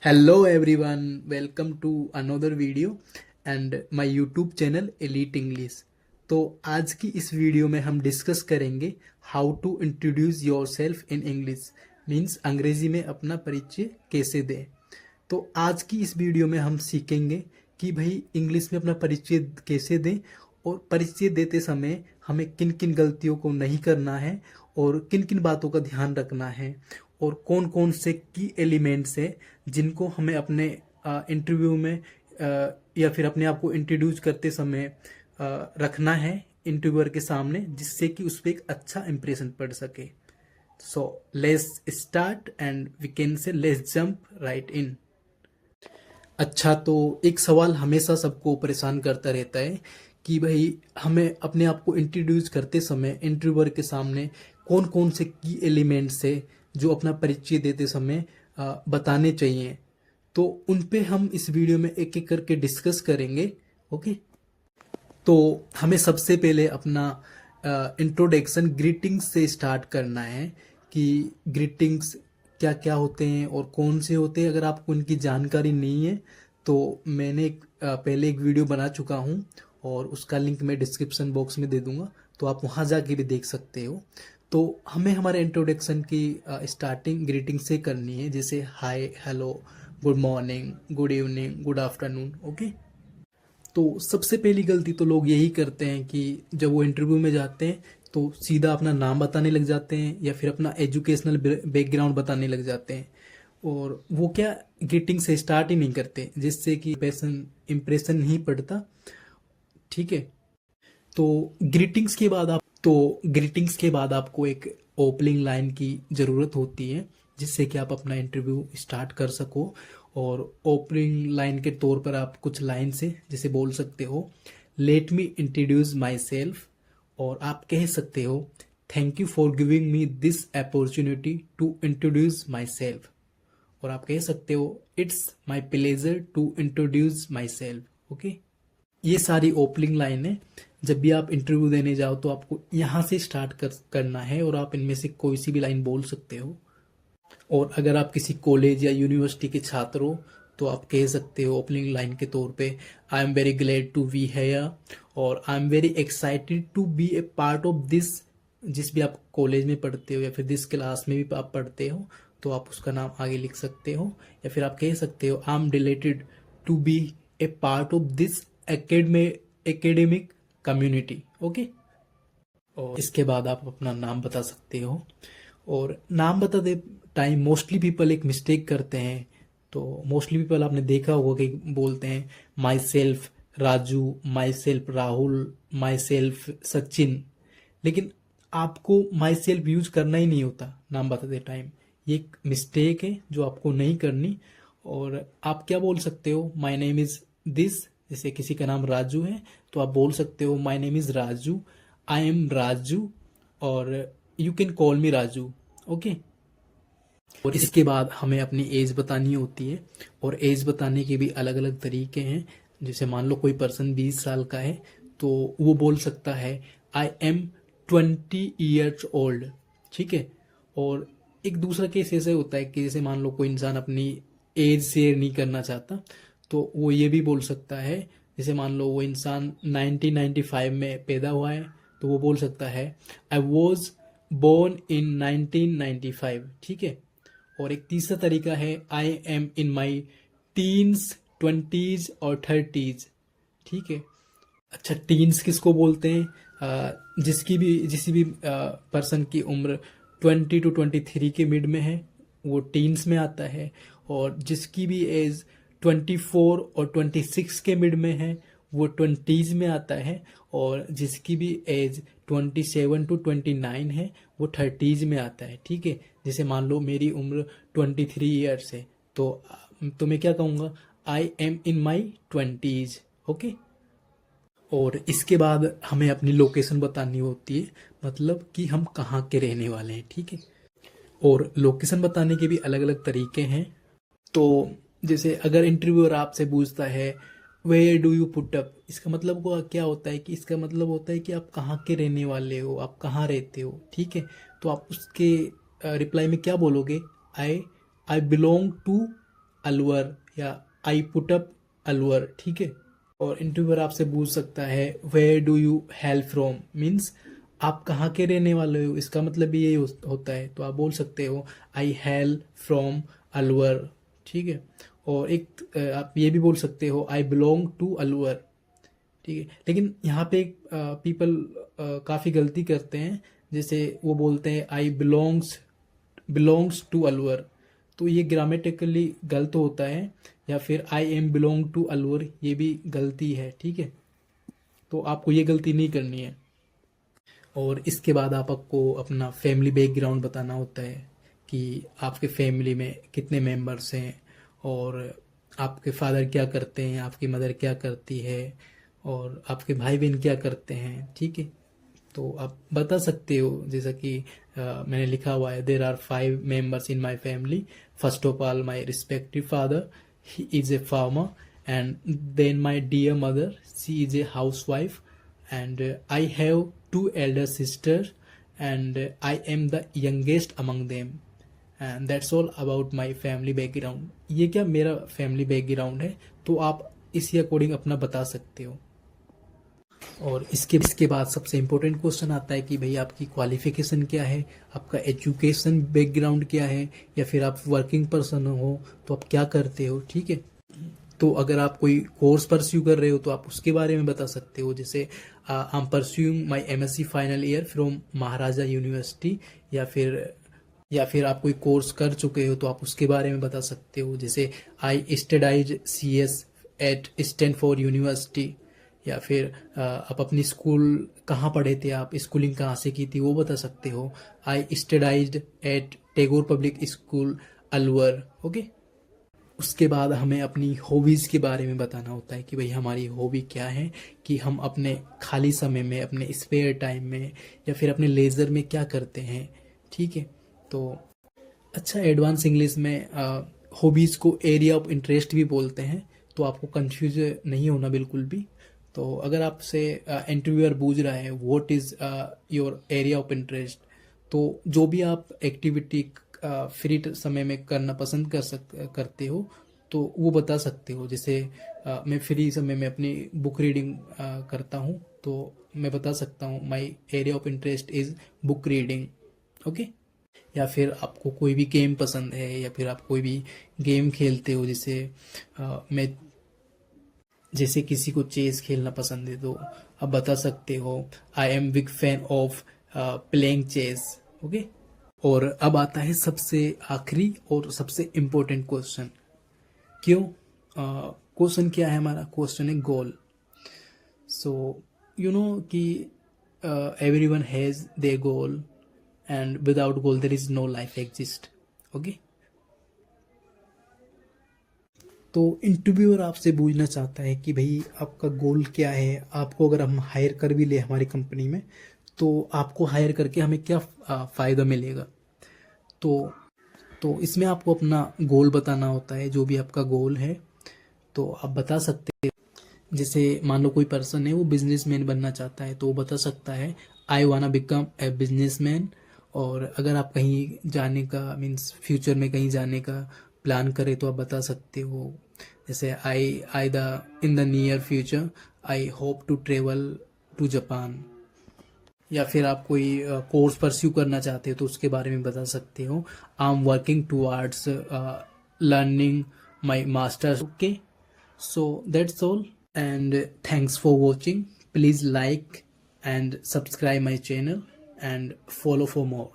Hello everyone, welcome to another video and my YouTube channel elite English. तो आज की इस वीडियो में हम डिस्कस करेंगे how to introduce yourself in English, means अंग्रेजी में अपना परिचय कैसे दें। तो आज की इस वीडियो में हम सीखेंगे कि भाई इंग्लिश में अपना परिचय कैसे दें और परिचय देते समय हमें किन किन गलतियों को नहीं करना है और किन किन बातों का ध्यान रखना है और कौन कौन से की एलिमेंट्स है जिनको हमें अपने इंटरव्यू में या फिर अपने आप को इंट्रोड्यूस करते समय रखना है इंटरव्यूअर के सामने, जिससे कि उस पर एक अच्छा इंप्रेशन पड़ सके। So let's start and we can say let's jump right in. अच्छा, तो एक सवाल हमेशा सबको परेशान करता रहता है कि भाई हमें अपने आप को इंट्रोड्यूस करते समय इंटरव्यूअर के सामने कौन कौन से की एलिमेंट्स है जो अपना परिचय देते समय बताने चाहिए। तो उन पे हम इस वीडियो में एक एक करके डिस्कस करेंगे। ओके, तो हमें सबसे पहले अपना इंट्रोडक्शन ग्रीटिंग्स से स्टार्ट करना है कि ग्रीटिंग्स क्या क्या होते हैं और कौन से होते हैं। अगर आपको उनकी जानकारी नहीं है तो मैंने पहले एक वीडियो बना चुका हूँ और उसका लिंक मैं डिस्क्रिप्शन बॉक्स में दे दूंगा, तो आप वहाँ जाके भी देख सकते हो। तो हमें हमारे इंट्रोडक्शन की स्टार्टिंग ग्रीटिंग से करनी है, जैसे hi, hello, good morning, good evening, good afternoon. Okay, तो सबसे पहली गलती तो लोग यही करते हैं कि जब वो इंटरव्यू में जाते हैं तो सीधा अपना नाम बताने लग जाते हैं या फिर अपना एजुकेशनल बैकग्राउंड बताने लग जाते हैं और वो क्या ग्रीटिंग से स्टार्ट ही नहीं करते, जिससे कि इम्प्रेशन नहीं पड़ता। ठीक है, तो ग्रीटिंग्स के बाद आपको एक ओपनिंग लाइन की ज़रूरत होती है, जिससे कि आप अपना इंटरव्यू स्टार्ट कर सको। और ओपनिंग लाइन के तौर पर आप कुछ लाइन से जैसे बोल सकते हो, let me introduce myself, और आप कह सकते हो thank you for giving me this opportunity to introduce myself, और आप कह सकते हो it's my pleasure to introduce myself. Okay, ये सारी ओपनिंग लाइन है। जब भी आप इंटरव्यू देने जाओ तो आपको यहाँ से स्टार्ट करना है और आप इनमें से कोई सी भी लाइन बोल सकते हो। और अगर आप किसी कॉलेज या यूनिवर्सिटी के छात्र हो तो आप कह सकते हो ओपनिंग लाइन के तौर पे I am very glad to be here, और I am very excited to be a part of this. जिस भी आप कॉलेज में पढ़ते हो या फिर दिस क्लास में भी आप पढ़ते हो तो आप उसका नाम आगे लिख सकते हो, या फिर आप कह सकते हो I am delighted to be a part of this academic community. Okay, और इसके बाद आप अपना नाम बता सकते हो। और नाम बताते टाइम मोस्टली पीपल एक मिस्टेक करते हैं। तो मोस्टली पीपल आपने देखा होगा कि बोलते हैं my self Raju, my self Rahul, my self Sachin, लेकिन आपको माई सेल्फ यूज करना ही नहीं होता नाम बताते टाइम। ये एक मिस्टेक है जो आपको नहीं करनी। और आप क्या बोल सकते हो, माई नेम इज दिस। जैसे किसी का नाम राजू है तो आप बोल सकते हो my name is Raju, I am Raju, और you can call me Raju. Okay, और इसके बाद हमें अपनी एज बतानी होती है, और एज बताने के भी अलग अलग तरीके हैं। जैसे मान लो कोई पर्सन 20 साल का है तो वो बोल सकता है आई एम 20 years old। ठीक है, और एक दूसरा केस ऐसे होता है कि जैसे मान लो कोई इंसान अपनी एज शेयर नहीं करना चाहता तो वो ये भी बोल सकता है, जैसे मान लो वो इंसान 1995 में पैदा हुआ है तो वो बोल सकता है आई वॉज बोर्न इन 1995। ठीक है, और एक तीसरा तरीका है I am in my teens, 20s और 30s। ठीक है, अच्छा, टीन्स किसको बोलते हैं? जिसी भी पर्सन की उम्र 20 to 23 के मिड में है वो टीन्स में आता है, और जिसकी भी एज 24 और 26 के मिड में है वो 20s में आता है, और जिसकी भी एज 27 to 29 है वो 30s में आता है। ठीक है, जैसे मान लो मेरी उम्र 23 ईयर्स है तो मैं क्या कहूँगा, I am in my 20s। Okay, और इसके बाद हमें अपनी लोकेशन बतानी होती है, मतलब कि हम कहाँ के रहने वाले हैं। ठीक है, और लोकेशन बताने के भी अलग अलग तरीके हैं। तो जैसे अगर इंटरव्यूअर आपसे पूछता है where do you put up, इसका मतलब क्या होता है कि इसका मतलब होता है कि आप कहाँ के रहने वाले हो, आप कहाँ रहते हो। ठीक है, तो आप उसके रिप्लाई में क्या बोलोगे, आई आई बिलोंग टू अलवर या आई पुट अप अलवर, ठीक है। और इंटरव्यूअर आपसे पूछ सकता है where do you hail from, means आप कहाँ के रहने वाले हो, इसका मतलब ये होता है। तो आप बोल सकते हो आई हेल फ्रॉम अलवर, ठीक है। और एक आप ये भी बोल सकते हो आई बिलोंग टू अलवर, ठीक है। लेकिन यहाँ पे पीपल काफ़ी गलती करते हैं, जैसे वो बोलते हैं आई बिलोंग्स टू अलवर, तो ये ग्रामेटिकली गलत होता है। या फिर I am belong to Alwar, ये भी गलती है, ठीक है। तो आपको ये गलती नहीं करनी है। और इसके बाद आपको अपना फैमिली बैकग्राउंड बताना होता है कि आपके फैमिली में कितने मेंबर्स हैं, और आपके फादर क्या करते हैं, आपकी मदर क्या करती है, और आपके भाई बहन क्या करते हैं, ठीक है। तो आप बता सकते हो, जैसा कि मैंने लिखा हुआ है there are 5 members in my family. First of all my respective father, he is a farmer, and then my dear mother, she is a housewife, and I have 2 elder sisters, and I am the youngest among them, and that's all about my family background। ये क्या मेरा family background है, तो आप इसी according अपना बता सकते हो। और इसके बाद सबसे इम्पोर्टेंट क्वेश्चन आता है कि भाई आपकी क्वालिफिकेशन क्या है, आपका एजुकेशन बैकग्राउंड क्या है, या फिर आप वर्किंग पर्सन हो तो आप क्या करते हो, ठीक है। तो अगर आप कोई कोर्स परस्यू कर रहे हो तो आप उसके बारे में बता सकते हो, जैसे I am pursuing my MSc final year from Maharaja university, या फिर आप कोई कोर्स कर चुके हो तो आप उसके बारे में बता सकते हो, जैसे I studies CS at Stanford University. या फिर आप अपनी स्कूल कहाँ पढ़े थे, आप स्कूलिंग कहाँ से की थी, वो बता सकते हो। I studies at Tagore public school Alwar, okay. उसके बाद हमें अपनी हॉबीज़ के बारे में बताना होता है कि भाई हमारी हॉबी क्या है, कि हम अपने खाली समय में, अपने स्पेयर टाइम में, या फिर अपने लेज़र में क्या करते हैं, ठीक है। तो अच्छा, एडवांस इंग्लिश में हॉबीज़ को एरिया ऑफ इंटरेस्ट भी बोलते हैं, तो आपको कंफ्यूज नहीं होना बिल्कुल भी। तो अगर आपसे इंटरव्यूअर पूछ रहा है what is your area of interest, तो जो भी आप एक्टिविटी फ्री समय में करना पसंद करते हो तो वो बता सकते हो। जैसे मैं फ्री समय में अपनी बुक रीडिंग करता हूँ, तो मैं बता सकता हूँ my area of interest is book reading, okay. या फिर आपको कोई भी गेम पसंद है, या फिर आप कोई भी गेम खेलते हो, जैसे किसी को चेस खेलना पसंद है तो आप बता सकते हो I am big fan of playing chess, okay. और अब आता है सबसे आखिरी और सबसे इम्पोर्टेंट क्वेश्चन, क्यों। क्वेश्चन क्या है हमारा, क्वेश्चन है गोल। सो यू नो कि everyone has their goal, and without goal there is no life exist, okay. तो इंटरव्यूअर आपसे पूछना चाहता है कि भाई आपका गोल क्या है, आपको अगर हम हायर कर भी ले हमारी कंपनी में तो आपको हायर करके हमें क्या फ़ायदा मिलेगा। तो इसमें आपको अपना गोल बताना होता है, जो भी आपका गोल है तो आप बता सकते हैं। जैसे मान लो कोई पर्सन है वो बिजनेसमैन बनना चाहता है, तो वो बता सकता है आई वाना बिकम ए बिजनेसमैन। और अगर आप कहीं जाने का मीन्स फ्यूचर में कहीं जाने का प्लान करें तो आप बता सकते हो, जैसे I the in the near future I hope to travel to Japan. या फिर आप कोई कोर्स परस्यू करना चाहते हो तो उसके बारे में बता सकते हो I am working towards learning my masters, okay. So that's all, and thanks for watching. Please like and subscribe my channel and follow for more.